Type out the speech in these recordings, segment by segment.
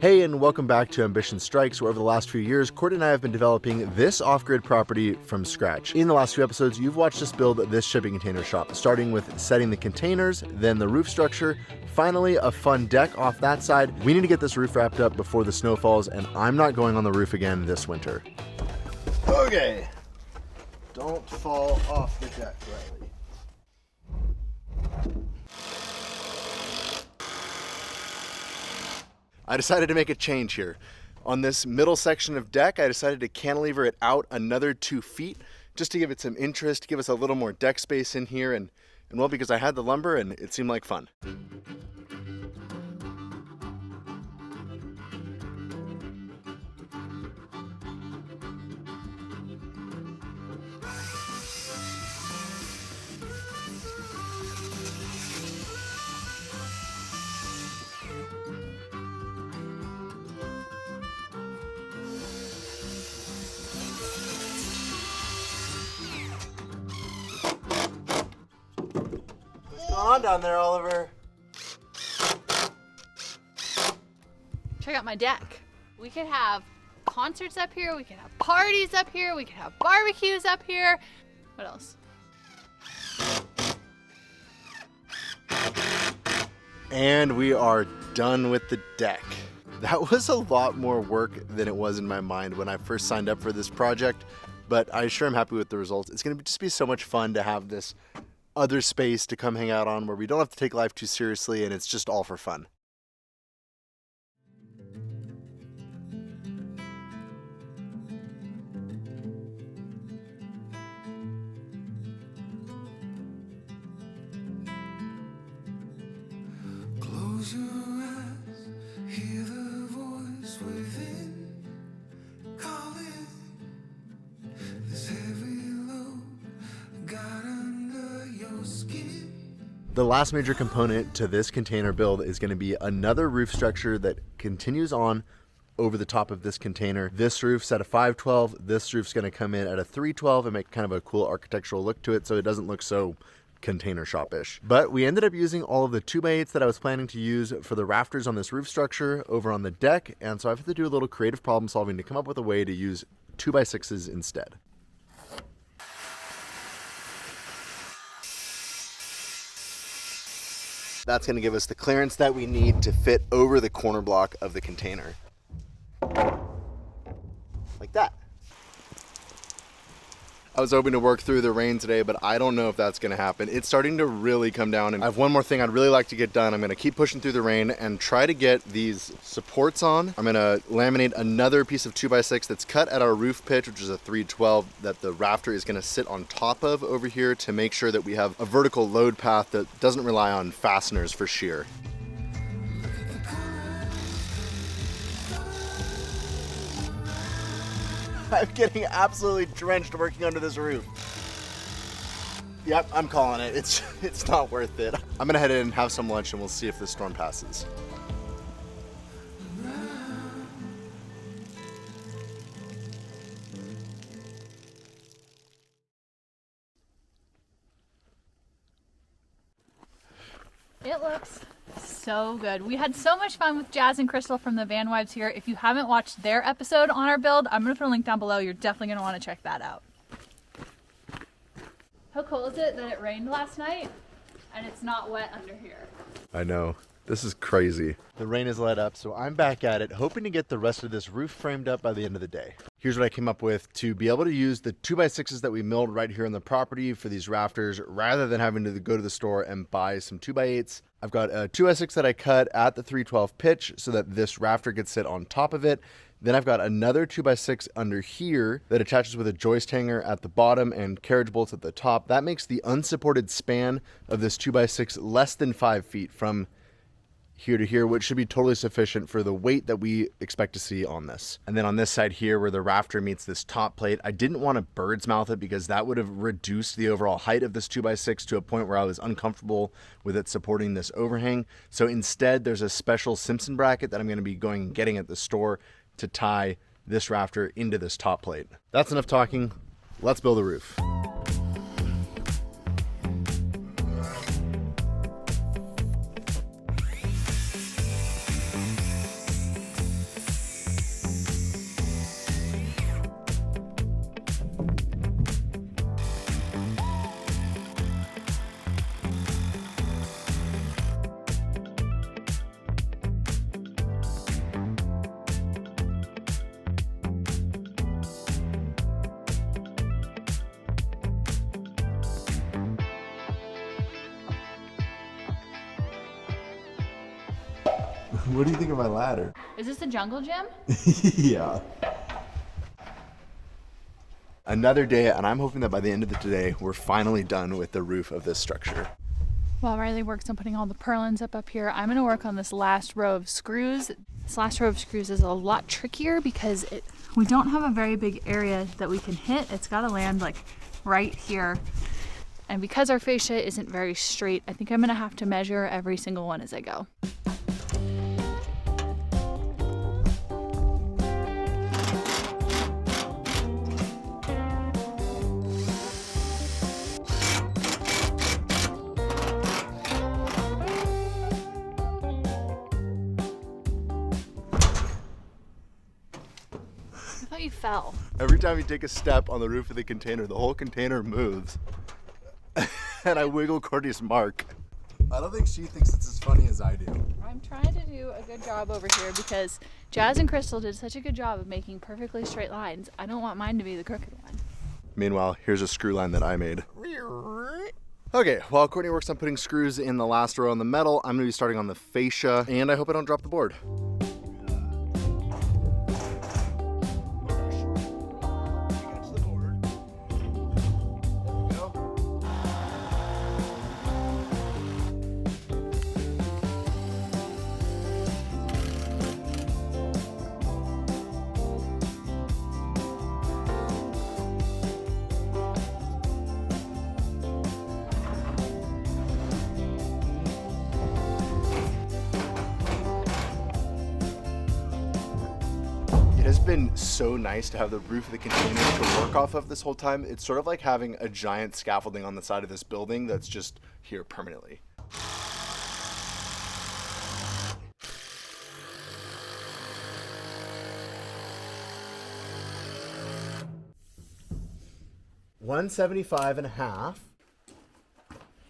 Hey, and welcome back to Ambition Strikes, where over the last few years, Courtney and I have been developing this off-grid property from scratch. In the last few episodes, you've watched us build this shipping container shop, starting with setting the containers, then the roof structure, finally a fun deck off that side. We need to get this roof wrapped up before the snow falls, and I'm not going on the roof again this winter. Okay, don't fall off the deck, Riley. I decided to make a change here. On this middle section of deck, I decided to cantilever it out another 2 feet just to give it some interest, give us a little more deck space in here, and well, because I had the lumber and it seemed like fun. What's going on down there, Oliver? Check out my deck. We could have concerts up here, we could have parties up here, we could have barbecues up here. What else? And we are done with the deck. That was a lot more work than it was in my mind when I first signed up for this project, but I sure am happy with the results. It's going to just be so much fun to have this other space to come hang out on where we don't have to take life too seriously and it's just all for fun. Close your eyes, hear the voice within, calling this heavy load got under your skin. The last major component to this container build is going to be another roof structure that continues on over the top of this container. This roof's at a 512. This roof's going to come in at a 312 and make kind of a cool architectural look to it so it doesn't look so container shop-ish. But we ended up using all of the 2x8s that I was planning to use for the rafters on this roof structure over on the deck, and so I've had to do a little creative problem solving to come up with a way to use 2x6s instead. That's going to give us the clearance that we need to fit over the corner block of the container. Like that. I was hoping to work through the rain today, but I don't know if that's going to happen. It's starting to really come down, and I have one more thing I'd really like to get done. I'm going to keep pushing through the rain and try to get these supports on. I'm going to laminate another piece of 2x6 that's cut at our roof pitch, which is a 312, that the rafter is going to sit on top of over here to make sure that we have a vertical load path that doesn't rely on fasteners for shear. I'm getting absolutely drenched working under this roof. Yep, I'm calling it. It's not worth it. I'm gonna head in and have some lunch and we'll see if this storm passes. It looks so good. We had so much fun with Jazz and Crystal from the Van Wives here. If you haven't watched their episode on our build, I'm gonna put a link down below. You're definitely gonna wanna check that out. How cool is it that it rained last night and it's not wet under here? I know. This is crazy. The rain has let up, so I'm back at it, hoping to get the rest of this roof framed up by the end of the day. Here's what I came up with to be able to use the 2x6s that we milled right here on the property for these rafters, rather than having to go to the store and buy some 2x8s. I've got a 2x6 that I cut at the 312 pitch so that this rafter could sit on top of it. Then I've got another 2x6 under here that attaches with a joist hanger at the bottom and carriage bolts at the top. That makes the unsupported span of this 2x6 less than 5 feet from here to here, which should be totally sufficient for the weight that we expect to see on this. And then on this side here where the rafter meets this top plate, I didn't want to bird's mouth it because that would have reduced the overall height of this 2x6 to a point where I was uncomfortable with it supporting this overhang. So instead there's a special Simpson bracket that I'm going to be going and getting at the store to tie this rafter into this top plate. That's enough talking. Let's build a roof. What do you think of my ladder? Is this a jungle gym? Yeah. Another day, and I'm hoping that by the end of the day, we're finally done with the roof of this structure. While Riley works on putting all the purlins up here, I'm gonna work on this last row of screws. This last row of screws is a lot trickier because we don't have a very big area that we can hit. It's gotta land like right here. And because our fascia isn't very straight, I think I'm gonna have to measure every single one as I go. I thought you fell. Every time you take a step on the roof of the container, the whole container moves. And I wiggle Courtney's mark. I don't think she thinks it's as funny as I do. I'm trying to do a good job over here because Jazz and Crystal did such a good job of making perfectly straight lines. I don't want mine to be the crooked one. Meanwhile, here's a screw line that I made. Okay, while Courtney works on putting screws in the last row on the metal, I'm gonna be starting on the fascia, and I hope I don't drop the board. It has been so nice to have the roof of the container to work off of this whole time. It's sort of like having a giant scaffolding on the side of this building that's just here permanently. $175.5.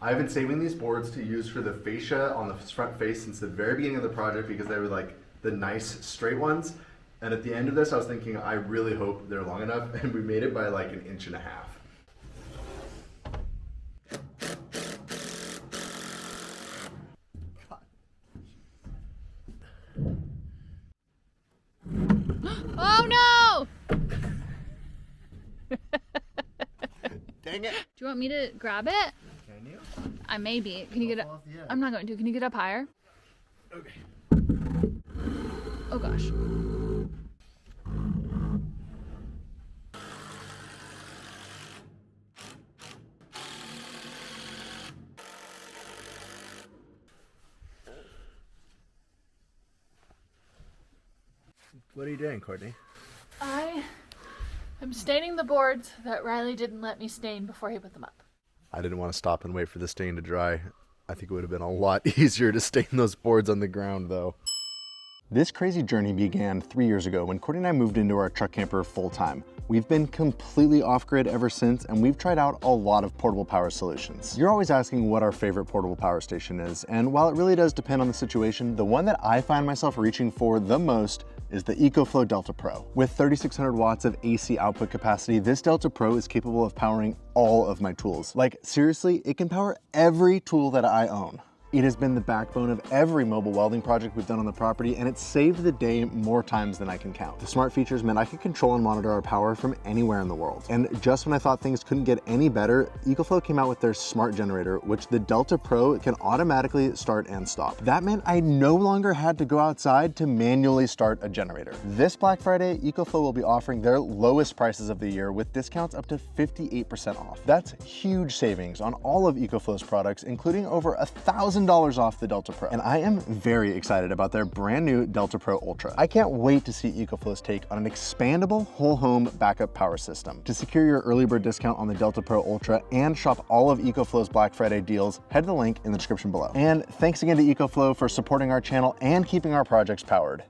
I've been saving these boards to use for the fascia on the front face since the very beginning of the project because they were like the nice straight ones. And at the end of this, I was thinking, I really hope they're long enough, and we made it by like 1.5 inches. Oh no! Dang it! Do you want me to grab it? Can you? I may be. Can you get up? I'm not going to. Can you get up higher? Okay. Oh gosh. What are you doing, Courtney? I am staining the boards that Riley didn't let me stain before he put them up. I didn't want to stop and wait for the stain to dry. I think it would have been a lot easier to stain those boards on the ground, though. This crazy journey began 3 years ago when Courtney and I moved into our truck camper full time. We've been completely off-grid ever since, and we've tried out a lot of portable power solutions. You're always asking what our favorite portable power station is, and while it really does depend on the situation, the one that I find myself reaching for the most is the EcoFlow Delta Pro. With 3,600 watts of AC output capacity, this Delta Pro is capable of powering all of my tools. Like, seriously, it can power every tool that I own. It has been the backbone of every mobile welding project we've done on the property, and it's saved the day more times than I can count. The smart features meant I could control and monitor our power from anywhere in the world. And just when I thought things couldn't get any better, EcoFlow came out with their smart generator, which the Delta Pro can automatically start and stop. That meant I no longer had to go outside to manually start a generator. This Black Friday, EcoFlow will be offering their lowest prices of the year with discounts up to 58% off. That's huge savings on all of EcoFlow's products, including over $1,000 off the Delta Pro. And I am very excited about their brand new Delta Pro Ultra. I can't wait to see EcoFlow's take on an expandable whole home backup power system. To secure your early bird discount on the Delta Pro Ultra and shop all of EcoFlow's Black Friday deals, head to the link in the description below. And thanks again to EcoFlow for supporting our channel and keeping our projects powered.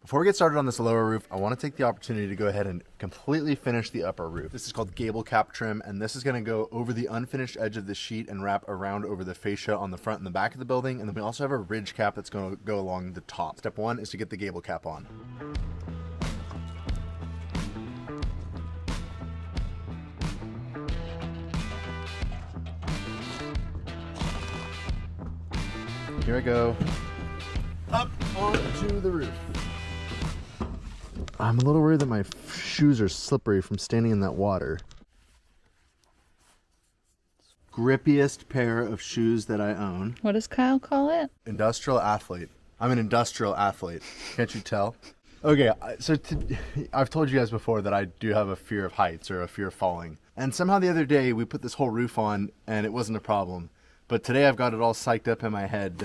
Before we get started on this lower roof, I want to take the opportunity to go ahead and completely finish the upper roof. This is called gable cap trim, and this is going to go over the unfinished edge of the sheet and wrap around over the fascia on the front and the back of the building. And then we also have a ridge cap that's going to go along the top. Step one is to get the gable cap on. Here I go. up onto the roof. I'm a little worried that my shoes are slippery from standing in that water. Grippiest pair of shoes that I own. What does Kyle call it? Industrial athlete. I'm an industrial athlete. Can't you tell? Okay, so I've told you guys before that I do have a fear of heights or a fear of falling. And somehow the other day we put this whole roof on and it wasn't a problem. But today I've got it all psyched up in my head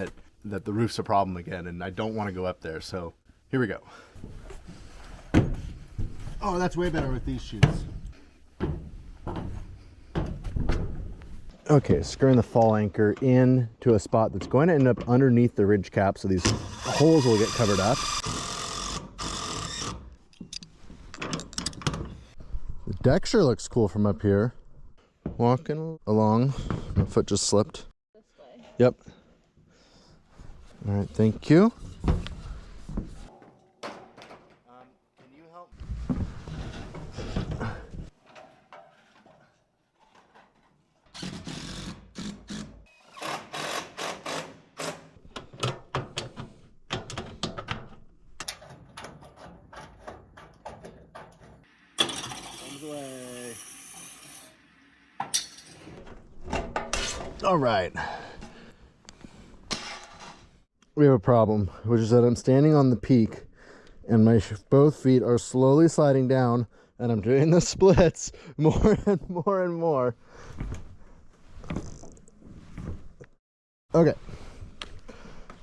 that the roof's a problem again and I don't want to go up there. So here we go. Oh, that's way better with these shoes. Okay, screwing the fall anchor in to a spot that's going to end up underneath the ridge cap, so these holes will get covered up. The deck sure looks cool from up here. Walking along, my foot just slipped. This way. Yep. All right, thank you. Can you help? Away. All right. We have a problem, which is that I'm standing on the peak and my both feet are slowly sliding down and I'm doing the splits more and more and more. Okay.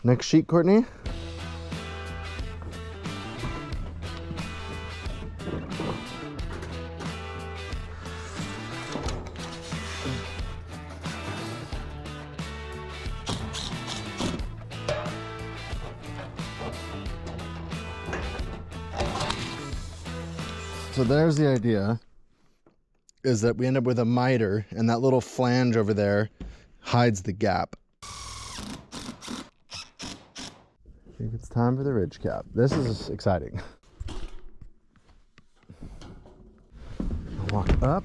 Next sheet, Courtney. So there's the idea, is that we end up with a miter and that little flange over there hides the gap. I think it's time for the ridge cap. This is exciting. Walk up.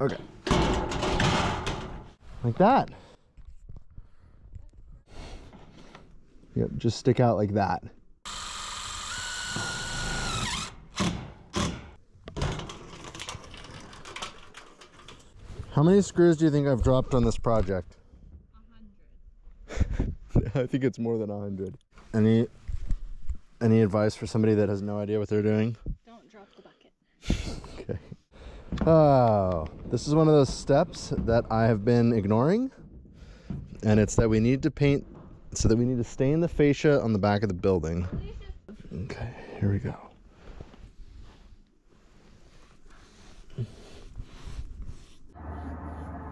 Okay. Like that. Yep, just stick out like that. How many screws do you think I've dropped on this project? 100. I think it's more than 100. Any advice for somebody that has no idea what they're doing? Don't drop the bucket. Okay. Oh, this is one of those steps that I have been ignoring. And it's that we need to paint, so that we need to stain the fascia on the back of the building. Okay, here we go.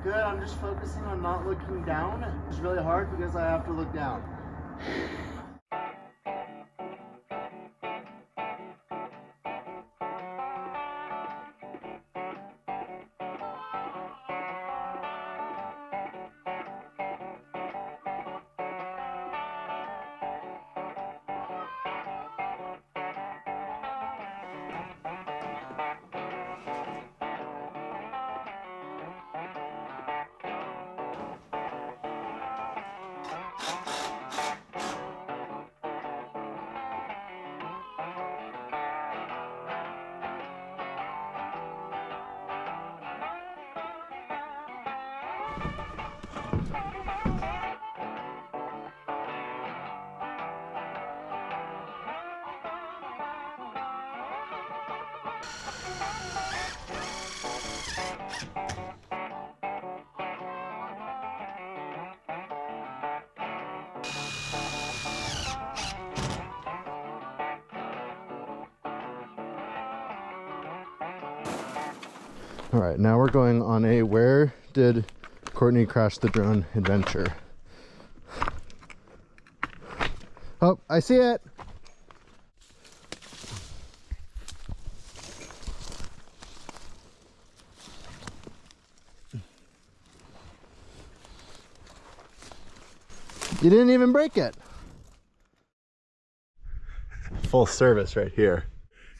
Good, I'm just focusing on not looking down. It's really hard because I have to look down. All right, now we're going on a where did Courtney crash the drone adventure. Oh, I see it. You didn't even break it. Full service right here.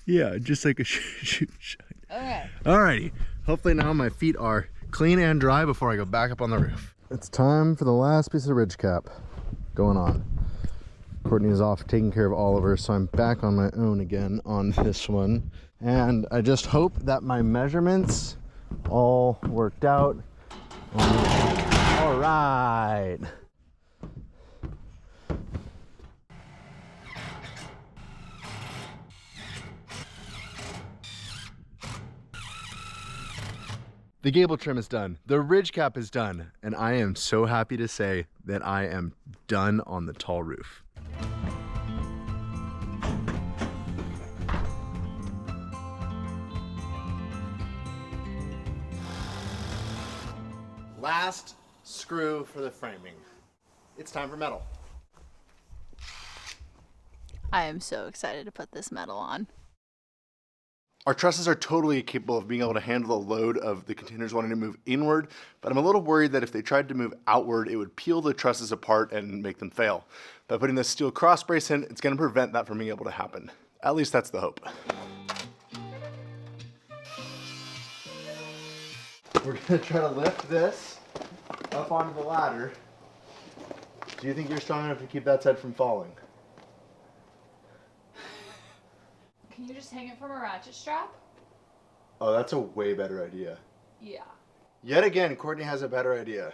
Yeah, just like a shoot shot. Okay. Alrighty. Hopefully now my feet are clean and dry before I go back up on the roof. It's time for the last piece of ridge cap going on. Courtney is off taking care of Oliver, so I'm back on my own again on this one. And I just hope that my measurements all worked out. All right. The gable trim is done, the ridge cap is done, and I am so happy to say that I am done on the tall roof. Last screw for the framing. It's time for metal. I am so excited to put this metal on. Our trusses are totally capable of being able to handle the load of the containers wanting to move inward, but I'm a little worried that if they tried to move outward, it would peel the trusses apart and make them fail. By putting this steel cross brace in, it's going to prevent that from being able to happen. At least that's the hope. We're going to try to lift this up onto the ladder. Do you think you're strong enough to keep that side from falling? Can you just hang it from a ratchet strap? Oh, that's a way better idea. Yeah. Yet again, Courtney has a better idea.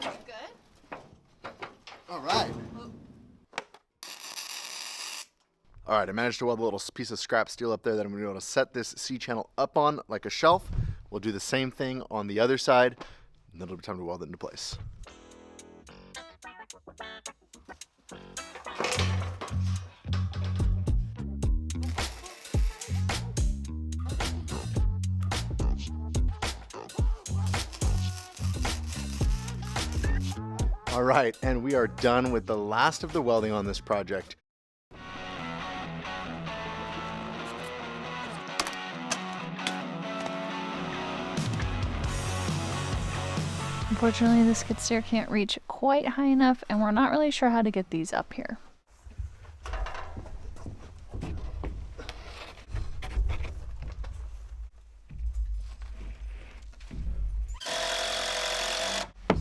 Good? All right. All right, I managed to weld a little piece of scrap steel up there that I'm gonna be able to set this C-channel up on like a shelf. We'll do the same thing on the other side, and then it'll be time to weld it into place. All right, and we are done with the last of the welding on this project. Unfortunately, the skid steer can't reach quite high enough, and we're not really sure how to get these up here.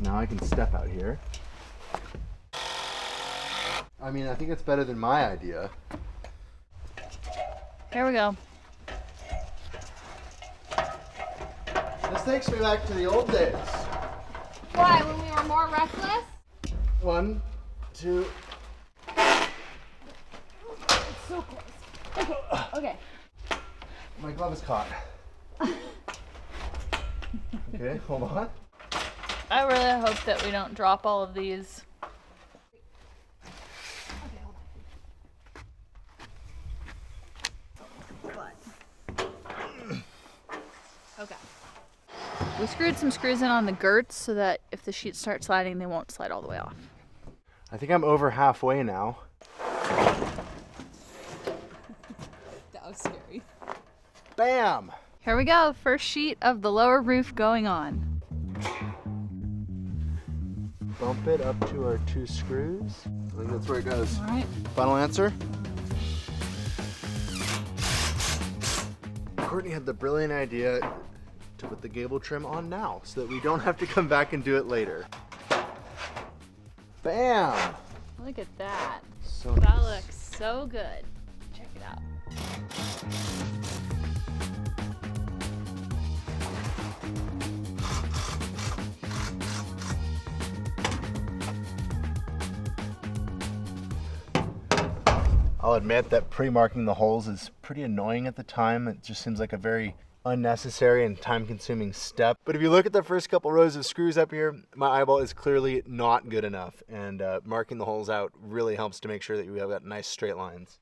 Now I can step out here. I mean, I think it's better than my idea. Here we go. This takes me back to the old days. Why? When we were more reckless? 1, 2. It's so close. Okay. My glove is caught. Okay, hold on. I really hope that we don't drop all of these. Okay. We screwed some screws in on the girts so that if the sheets start sliding, they won't slide all the way off. I think I'm over halfway now. That was scary. Bam! Here we go. First sheet of the lower roof going on. Bump it up to our 2 screws. I think that's where it goes. All right. Final answer? Courtney had the brilliant idea to put the gable trim on now so that we don't have to come back and do it later. Bam! Look at that. So That nice. looks so good. Check it out. I'll admit that pre-marking the holes is pretty annoying at the time. It just seems like a very unnecessary and time-consuming step. But if you look at the first couple rows of screws up here, my eyeball is clearly not good enough, and marking the holes out really helps to make sure that we have got nice straight lines.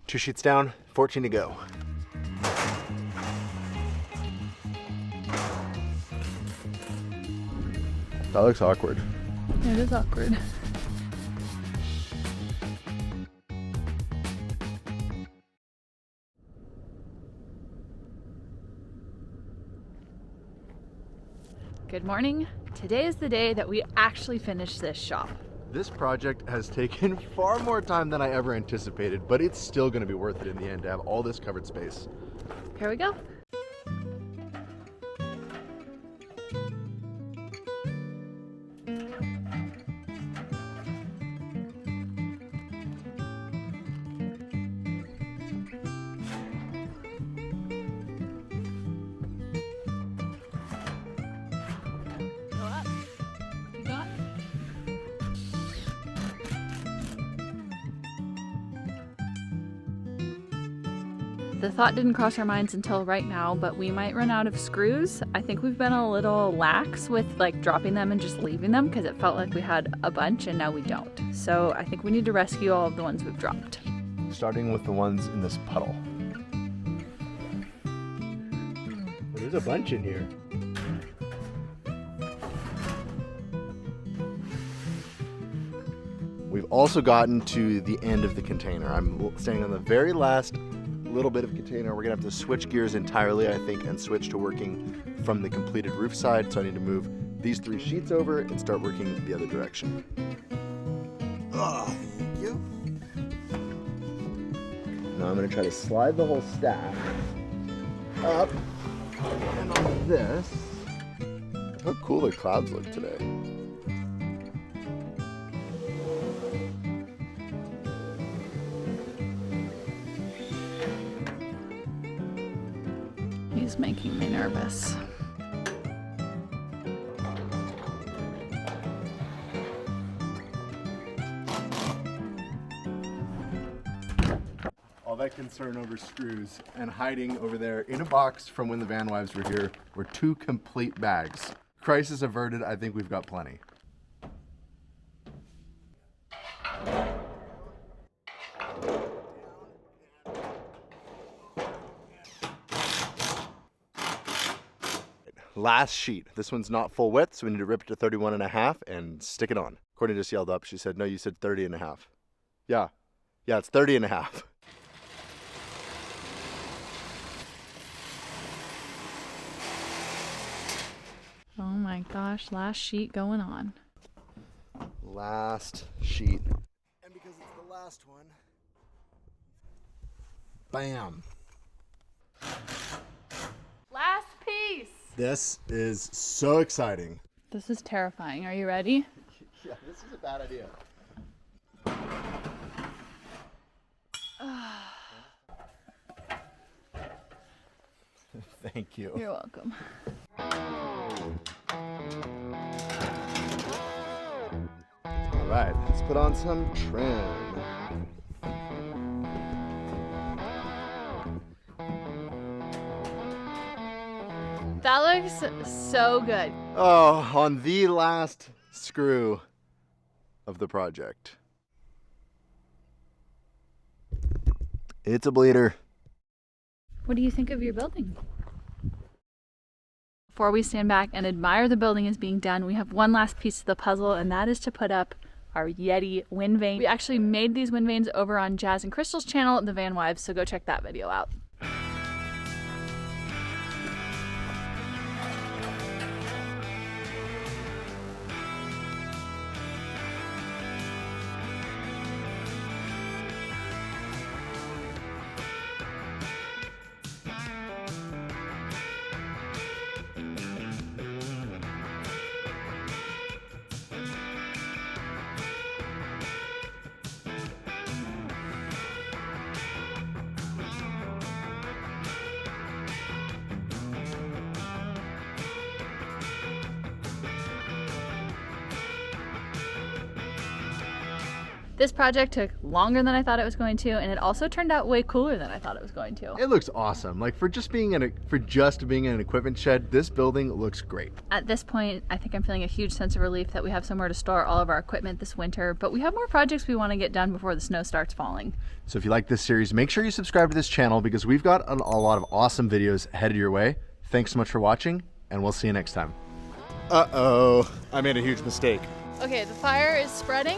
2 sheets down, 14 to go. That looks awkward. It is awkward. Good morning. Today is the day that we actually finish this shop. This project has taken far more time than I ever anticipated, but it's still going to be worth it in the end to have all this covered space. Here we go. The thought didn't cross our minds until right now, but we might run out of screws. I think we've been a little lax with like dropping them and just leaving them because it felt like we had a bunch and now we don't. So I think we need to rescue all of the ones we've dropped. Starting with the ones in this puddle. There's a bunch in here. We've also gotten to the end of the container. I'm standing on the very last little bit of container. We're gonna have to switch gears entirely, I think, and switch to working from the completed roof side. So I need to move these 3 sheets over and start working the other direction. Thank you. Now I'm gonna try to slide the whole stack up and on this. How cool the clouds look today. He's making me nervous. All that concern over screws and hiding over there in a box from when the van wives were here were 2 complete bags. Crisis averted. I think we've got plenty. Last sheet. This one's not full width, so we need to rip it to 31.5 and stick it on. Courtney just yelled up. She said, no, you said 30.5. Yeah, it's 30.5. Oh my gosh, last sheet going on. Last sheet. And because it's the last one, bam. Last piece! This is so exciting. This is terrifying. Are you ready? Yeah, this is a bad idea. Thank you. You're welcome. All right, let's put on some trim. That looks so good. Oh, on the last screw of the project. It's a bleeder. What do you think of your building? Before we stand back and admire the building as being done, we have one last piece of the puzzle, and that is to put up our Yeti wind vane. We actually made these wind vanes over on Jazz and Crystal's channel, The Van Wives, so go check that video out. This project took longer than I thought it was going to, and it also turned out way cooler than I thought it was going to. It looks awesome. Like for just being in an equipment shed, this building looks great. At this point, I think I'm feeling a huge sense of relief that we have somewhere to store all of our equipment this winter, but we have more projects we want to get done before the snow starts falling. So if you like this series, make sure you subscribe to this channel because we've got a lot of awesome videos headed your way. Thanks so much for watching, and we'll see you next time. Uh-oh, I made a huge mistake. Okay, the fire is spreading.